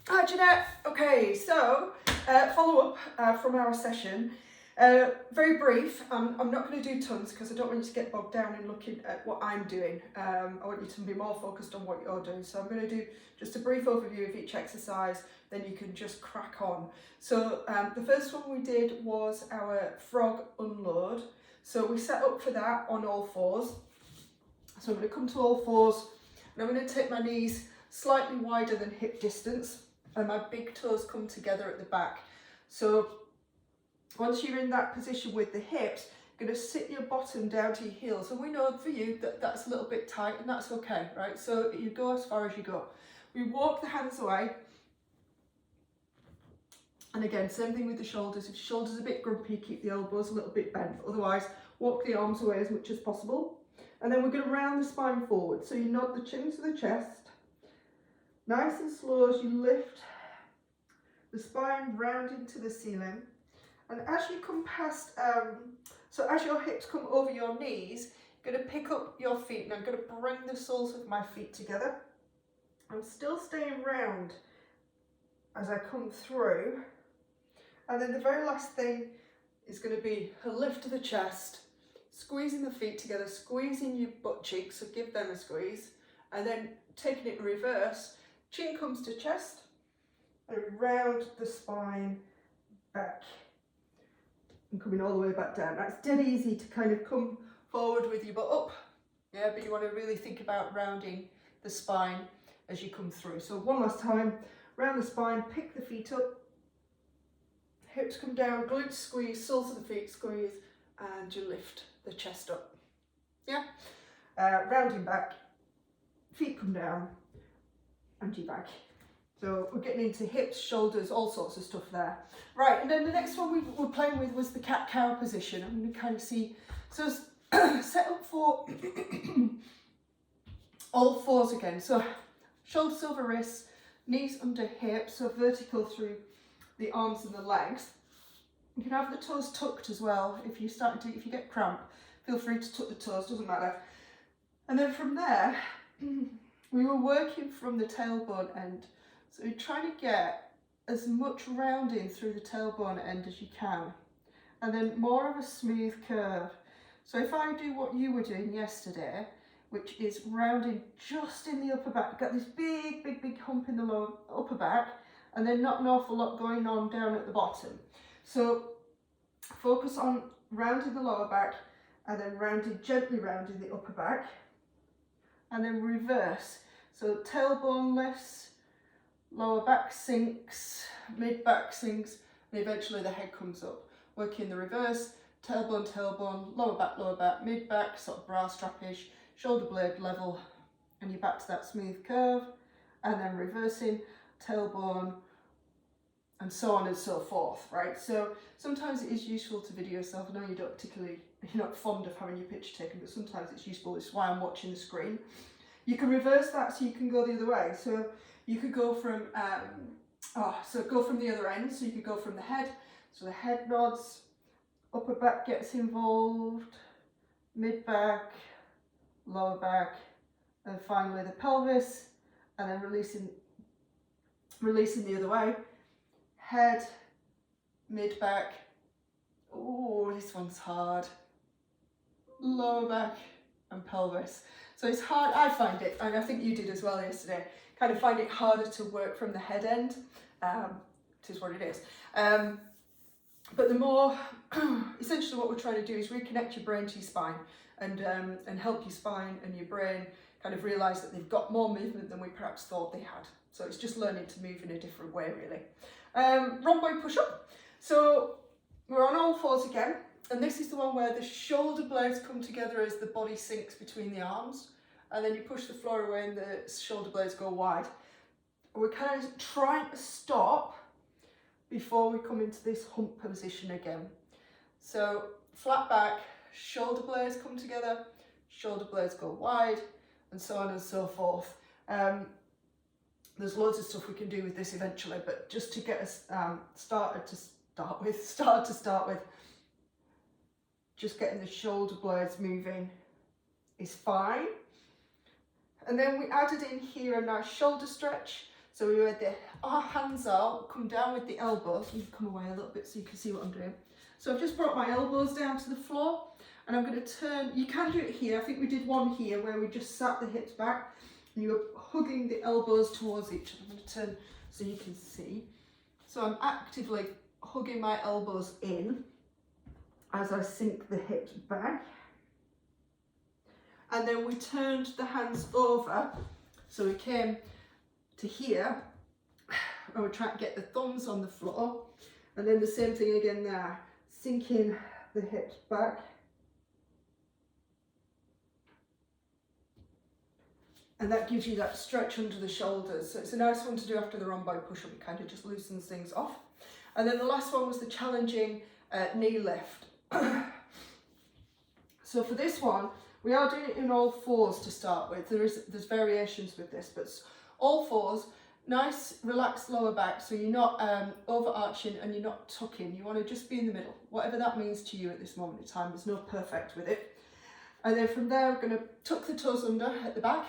Hi Jeanette. Okay, so follow up from our session. Very brief. I'm not going to do tons because I don't want you to get bogged down in looking at what I'm doing. I want you to be more focused on what you're doing. So I'm going to do just a brief overview of each exercise, then you can just crack on. So the first one we did was our frog unload. So we set up for that on all fours. So I'm going to come to all fours and I'm going to take my knees slightly wider than hip distance and my big toes come together at the back. So once you're in that position with the hips, you're going to sit your bottom down to your heels. And we know for you that that's a little bit tight and that's okay, right? So you go as far as you go. We walk the hands away. And again, same thing with the shoulders. If your shoulders are a bit grumpy, keep the elbows a little bit bent. Otherwise, walk the arms away as much as possible. And then we're going to round the spine forward. So you nod the chin to the chest. Nice and slow as you lift the spine round into the ceiling. And as you come past, so as your hips come over your knees, you're going to pick up your feet and I'm going to bring the soles of my feet together. I'm still staying round as I come through. And then the very last thing is going to be a lift to the chest, squeezing the feet together, squeezing your butt cheeks, so give them a squeeze, and then taking it in reverse, chin comes to chest, and round the spine back, and coming all the way back down. Now it's dead easy to kind of come forward with your butt up, yeah, but you want to really think about rounding the spine as you come through. So one last time, round the spine, pick the feet up, hips come down, glutes squeeze, soles of the feet squeeze, and you lift the chest up. Yeah, rounding back, feet come down, and you're back. So we're getting into hips, shoulders, all sorts of stuff there. Right, and then the next one we were playing with was the cat-cow position. I'm going to kind of see, so set up for all fours again. So shoulders over wrists, knees under hips, so vertical through the arms and the legs. You can have the toes tucked as well. If you get cramp, feel free to tuck the toes, doesn't matter. And then from there, we were working from the tailbone end. So you're trying to get as much rounding through the tailbone end as you can. And then more of a smooth curve. So if I do what you were doing yesterday, which is rounding just in the upper back, you've got this big hump in the lower upper back, and then not an awful lot going on down at the bottom. So focus on rounding the lower back and then gently rounding the upper back, and then reverse. So tailbone lifts, lower back sinks, mid back sinks, and eventually the head comes up. Working the reverse, tailbone, lower back, mid back, sort of bra strap-ish, shoulder blade level, and you're back to that smooth curve, and then reversing, tailbone, and so on and so forth, right? So sometimes it is useful to video yourself. I know you're not fond of having your picture taken, but sometimes it's useful. This is why I'm watching the screen. You can reverse that so you can go the other way. So you could go from, go from the other end. So you could go from the head. So the head nods, upper back gets involved, mid back, lower back, and finally the pelvis, and then releasing the other way. Head, mid back. Oh, this one's hard. Lower back and pelvis. So it's hard, I find it, and I think you did as well yesterday, kind of find it harder to work from the head end. It is what it is. But the more, essentially what we're trying to do is reconnect your brain to your spine and help your spine and your brain kind of realise that they've got more movement than we perhaps thought they had. So it's just learning to move in a different way, really. Rhomboid push-up. So we're on all fours again, and this is the one where the shoulder blades come together as the body sinks between the arms, and then you push the floor away and the shoulder blades go wide. We're kind of trying to stop before we come into this hump position again. So flat back, shoulder blades come together, shoulder blades go wide, and so on and so forth. There's loads of stuff we can do with this eventually, but just to get us started to start with, just getting the shoulder blades moving is fine. And then we added in here a nice shoulder stretch. So we had our hands out, come down with the elbows. You come away a little bit so you can see what I'm doing. So I've just brought my elbows down to the floor, and I'm going to turn. You can do it here. I think we did one here where we just sat the hips back and you were hugging the elbows towards each other. I'm going to turn so you can see. So I'm actively hugging my elbows in as I sink the hips back. And then we turned the hands over. So we came to here, and we're trying to get the thumbs on the floor. And then the same thing again there, sinking the hips back. And that gives you that stretch under the shoulders. So it's a nice one to do after the rhomboid push-up. It kind of just loosens things off. And then the last one was the challenging knee lift. So for this one, we are doing it in all fours to start with. There's variations with this, but all fours, nice relaxed lower back, so you're not overarching and you're not tucking. You want to just be in the middle, whatever that means to you at this moment in time. There's no perfect with it. And then from there, we're going to tuck the toes under at the back,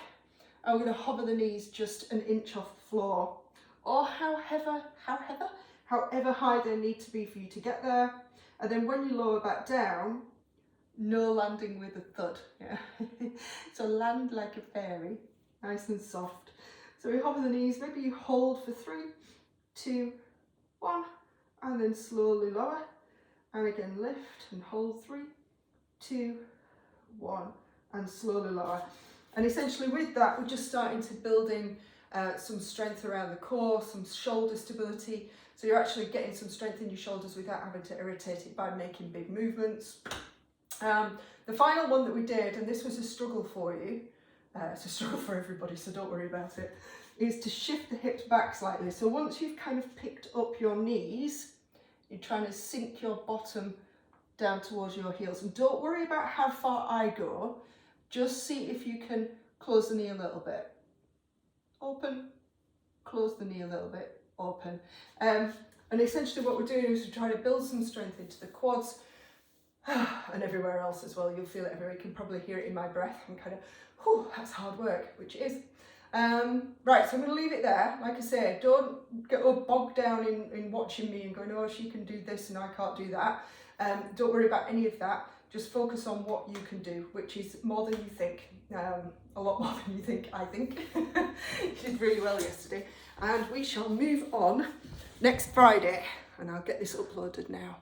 and we're going to hover the knees just an inch off the floor, or however high they need to be for you to get there. And then when you lower back down, no landing with a thud. Yeah. So land like a fairy, nice and soft. So we hover the knees, maybe you hold for 3, 2, 1, and then slowly lower. And again, lift and hold 3, 2, 1, and slowly lower. And essentially with that, we're just starting to build in some strength around the core, some shoulder stability. So you're actually getting some strength in your shoulders without having to irritate it by making big movements. The final one that we did, and this was a struggle for you, it's a struggle for everybody, so don't worry about it, is to shift the hips back slightly. So once you've kind of picked up your knees, you're trying to sink your bottom down towards your heels. And don't worry about how far I go, just see if you can close the knee a little bit. Open, close the knee a little bit, open. And essentially what we're doing is we're trying to build some strength into the quads, and everywhere else as well. You'll feel it everywhere. You can probably hear it in my breath. I'm kind of, whew, that's hard work, which it is. Right, so I'm going to leave it there. Like I say, don't get all bogged down in watching me and going, oh, she can do this and I can't do that. Don't worry about any of that. Just focus on what you can do, which is more than you think. A lot more than you think, I think. You did really well yesterday. And we shall move on next Friday, and I'll get this uploaded now.